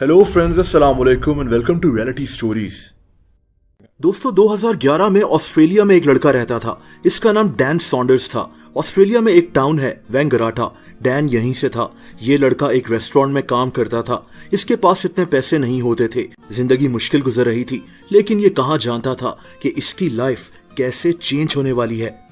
Hello friends, अस्सलाम वालेकुम and welcome to reality stories. दोस्तों, 2011 में ऑस्ट्रेलिया में एक लड़का रहता था। इसका नाम डैन सॉन्डर्स था। ऑस्ट्रेलिया में एक टाउन है वैंगराटा। डैन यहीं से था। ये लड़का एक रेस्टोरेंट में काम करता था। इसके पास इतने पैसे नहीं होते थे। जिंदगी मुश्किल गुजर रही थी, लेकिन ये कहाँ जानता था कि इसकी लाइफ कैसे चेंज होने वाली है।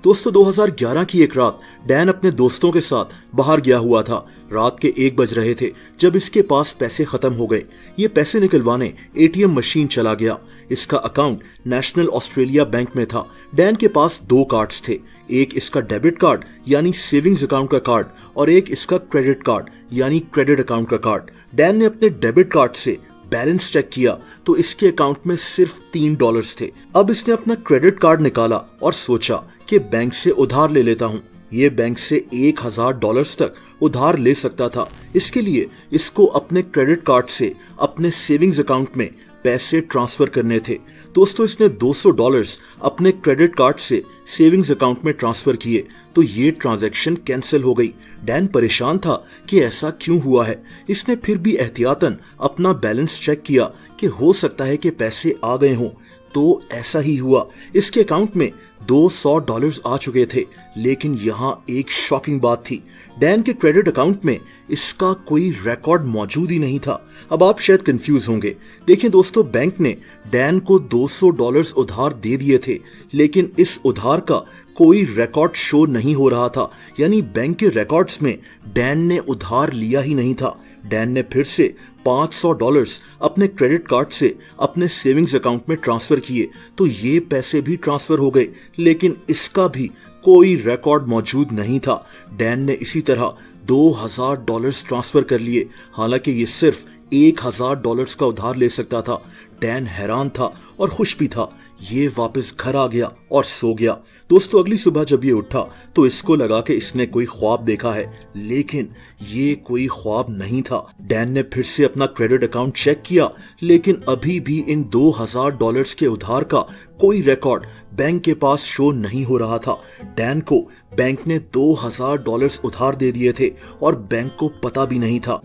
दोस्तों, 2011 की एक रात डैन अपने दोस्तों के साथ बाहर गया हुआ था। रात के 1 बज रहे थे जब इसके पास पैसे खत्म हो गए। ये पैसे निकलवाने एटीएम मशीन चला गया। इसका अकाउंट नेशनल ऑस्ट्रेलिया बैंक में था। डैन के पास 2 कार्ड्स थे। एक इसका डेबिट कार्ड यानी सेविंग्स अकाउंट का कार्ड और एक इसका क्रेडिट कार्ड यानी क्रेडिट अकाउंट का कार्ड। डैन ने अपने डेबिट कार्ड से बैलेंस चेक किया तो इसके अकाउंट में सिर्फ $3 थे। अब इसने अपना क्रेडिट कार्ड निकाला और सोचा कि बैंक से उधार ले लेता हूं। ये बैंक से $1000 तक उधार ले सकता था। इसके लिए इसको अपने क्रेडिट कार्ड से अपने सेविंग्स अकाउंट में पैसे ट्रांसफर करने थे। दोस्तों, इसने $200 अपने क्रेडिट कार्ड से सेविंग्स अकाउंट में ट्रांसफर किए तो ये ट्रांजैक्शन कैंसिल हो गई। डैन परेशान था कि ऐसा क्यों हुआ है। इसने फिर भी एहतियातन अपना बैलेंस चेक किया कि हो सकता है कि पैसे आ गए हों। तो ऐसा ही हुआ। इसके अकाउंट में $200 आ चुके थे। लेकिन यहाँ एक शॉकिंग बात थी। डैन के क्रेडिट अकाउंट में इसका कोई रिकॉर्ड मौजूद ही नहीं था। अब आप शायद कंफ्यूज होंगे। देखिए दोस्तों, बैंक ने डैन को $200 उधार दे दिए थे, लेकिन इस उधार का कोई रिकॉर्ड शो नहीं हो रहा था। यानी बैंक के रिकॉर्ड्स में डैन ने उधार लिया ही नहीं था। डैन ने फिर से $500 अपने क्रेडिट कार्ड से अपने सेविंग्स अकाउंट में ट्रांसफर किए तो ये पैसे भी ट्रांसफर हो गए, लेकिन इसका भी कोई रिकॉर्ड मौजूद नहीं था। डैन ने इसी तरह $2000 ट्रांसफर कर लिए, हालांकि ये सिर्फ $1000 का उधार ले सकता था। डैन हैरान था और खुश भी था। ये वापस घर आ गया और सो गया। दोस्तों, अगली सुबह जब ये उठा तो इसको लगा कि इसने कोई ख्वाब देखा है, लेकिन ये कोई ख्वाब नहीं था। डैन ने फिर से अपना क्रेडिट अकाउंट चेक किया, लेकिन अभी भी इन $2000 के उधार का कोई रिकॉर्ड बैंक के पास शो नहीं हो रहा था। डैन को बैंक ने $2000 उधार दे दिए थे और बैंक को पता भी नहीं था।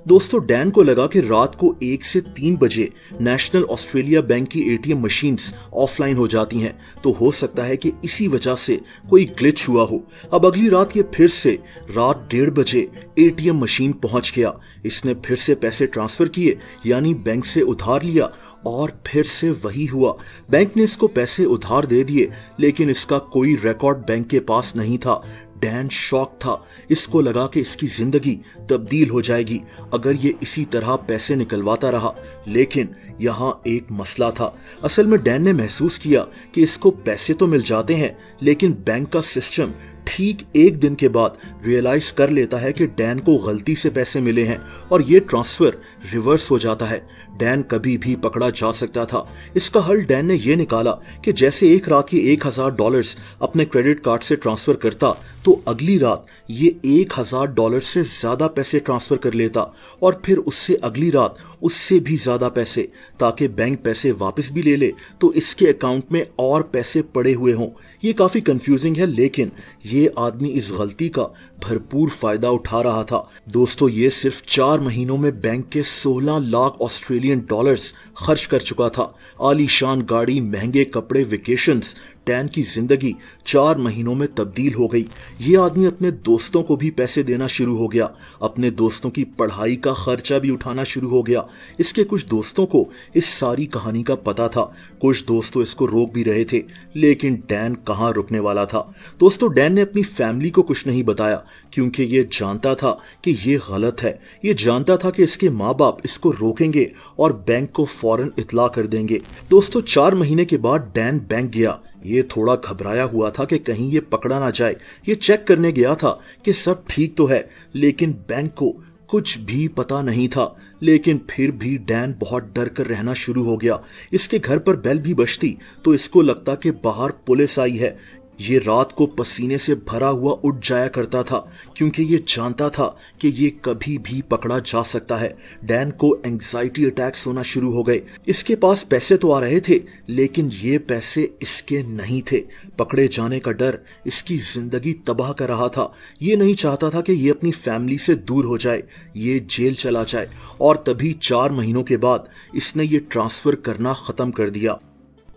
दोस्तों, डैन को लगा कि रात को 1 से 3 बजे नेशनल ऑस्ट्रेलिया बैंक की एटीएम मशीन्स ऑफलाइन हो जाती हैं, तो हो सकता है कि इसी वजह से कोई ग्लिच हुआ हो। अब अगली रात ये फिर से रात 1:30 बजे एटीएम मशीन पहुंच गया। इसने फिर से पैसे ट्रांसफर किए, यानी बैंक से उधार लिया और फिर से वही हुआ। बैंक ने इसको पैसे उधार दे दिए, लेकिन इसका कोई रिकॉर्ड बैंक के पास नहीं था। डैन शॉक था। इसको लगा कि इसकी जिंदगी तब्दील हो जाएगी अगर ये इसी तरह पैसे निकलवाता रहा। लेकिन यहाँ एक मसला था। असल में डैन ने महसूस किया कि इसको पैसे तो मिल जाते हैं, लेकिन बैंक का सिस्टम ठीक 1 दिन के बाद रियलाइज कर लेता है कि डैन को गलती से पैसे मिले हैं और ये ट्रांसफर रिवर्स हो जाता है। डैन कभी भी पकड़ा जा सकता था। इसका हल डैन ने यह निकाला कि जैसे एक रात ये $1000 अपने क्रेडिट कार्ड से ट्रांसफर करता तो अगली रात ये $1000 से ज्यादा पैसे ट्रांसफर कर लेता और फिर उससे अगली रात उससे भी ज्यादा पैसे, ताकि बैंक पैसे वापस भी ले ले तो इसके अकाउंट में और पैसे पड़े हुए हों। ये काफी कंफ्यूजिंग है, लेकिन ये आदमी इस गलती का भरपूर फायदा उठा रहा था। दोस्तों, ये सिर्फ 4 महीनों में बैंक के 16 लाख ऑस्ट्रेलियन डॉलर्स खर्च कर चुका था। आलीशान गाड़ी, महंगे कपड़े, वेकेशंस। डैन की जिंदगी 4 महीनों में तब्दील हो गई। ये आदमी अपने दोस्तों को भी पैसे देना शुरू हो गया। अपने दोस्तों की पढ़ाई का खर्चा भी उठाना शुरू हो गया। इसके कुछ दोस्तों को इस सारी कहानी का पता था। कुछ दोस्त तो इसको रोक भी रहे थे, लेकिन डैन कहाँ रुकने वाला था। दोस्तों, डैन ने अपनी फैमिली को कुछ नहीं बताया, क्योंकि ये जानता था कि ये गलत है। ये जानता था कि इसके माँ बाप इसको रोकेंगे और बैंक को फौरन इत्तला कर देंगे। दोस्तों, 4 महीने के बाद डैन बैंक गया। ये थोड़ा घबराया हुआ था कि कहीं ये पकड़ा ना जाए। ये चेक करने गया था कि सब ठीक तो है, लेकिन बैंक को कुछ भी पता नहीं था। लेकिन फिर भी डैन बहुत डर कर रहना शुरू हो गया। इसके घर पर बेल भी बजती तो इसको लगता कि बाहर पुलिस आई है। ये रात को पसीने से भरा हुआ उठ जाया करता था क्योंकि ये जानता था कि ये कभी भी पकड़ा जा सकता है। डैन को एंजाइटी अटैक्स होना शुरू हो गए। इसके पास पैसे तो आ रहे थे लेकिन ये पैसे इसके नहीं थे। पकड़े जाने का डर इसकी जिंदगी तबाह कर रहा था। ये नहीं चाहता था कि ये अपनी फैमिली से दूर हो जाए, ये जेल चला जाए। और तभी 4 महीनों के बाद इसने ये ट्रांसफर करना खत्म कर दिया।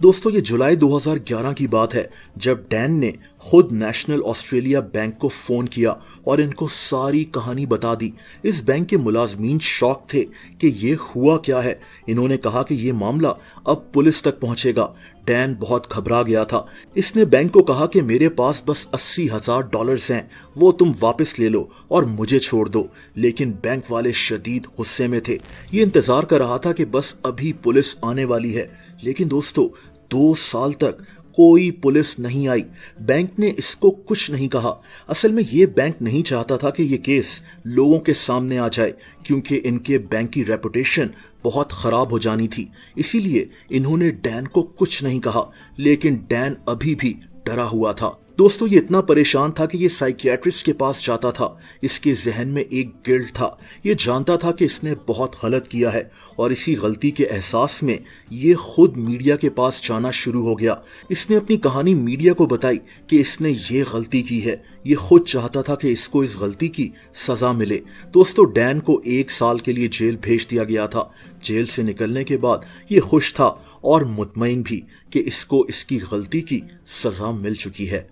दोस्तों, ये जुलाई 2011 की बात है जब डैन ने खुद नेशनल ऑस्ट्रेलिया बैंक को फोन किया और इनको सारी कहानी बता दी। इस बैंक के मुलाजमीन शॉक थे कि ये हुआ क्या है। इन्होंने कहा कि ये मामला अब पुलिस तक पहुंचेगा। डैन बहुत घबरा गया था। इसने बैंक को कहा कि मेरे पास बस $80,000 हैं, वो तुम वापस ले लो और मुझे छोड़ दो। लेकिन बैंक वाले शदीद गुस्से में थे। ये इंतजार कर रहा था कि बस अभी पुलिस आने वाली है। लेकिन दोस्तों, 2 साल तक कोई पुलिस नहीं आई। बैंक ने इसको कुछ नहीं कहा। असल में ये बैंक नहीं चाहता था कि ये केस लोगों के सामने आ जाए क्योंकि इनके बैंक की रेपुटेशन बहुत खराब हो जानी थी। इसीलिए इन्होंने डैन को कुछ नहीं कहा। लेकिन डैन अभी भी डरा हुआ था। दोस्तों, ये इतना परेशान था कि ये साइकियाट्रिस्ट के पास जाता था। इसके जहन में एक गिल्ट था। ये जानता था कि इसने बहुत गलत किया है और इसी गलती के एहसास में ये खुद मीडिया के पास जाना शुरू हो गया। इसने अपनी कहानी मीडिया को बताई कि इसने ये गलती की है। ये खुद चाहता था कि इसको इस गलती की सजा मिले। दोस्तों, डैन को 1 साल के लिए जेल भेज दिया गया था। जेल से निकलने के बाद ये खुश था और मुतमईन भी कि इसको इसकी गलती की सजा मिल चुकी है।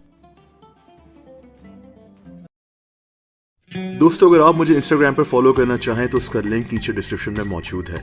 दोस्तों, अगर आप मुझे इंस्टाग्राम पर फॉलो करना चाहें तो उसका लिंक नीचे डिस्क्रिप्शन में मौजूद है।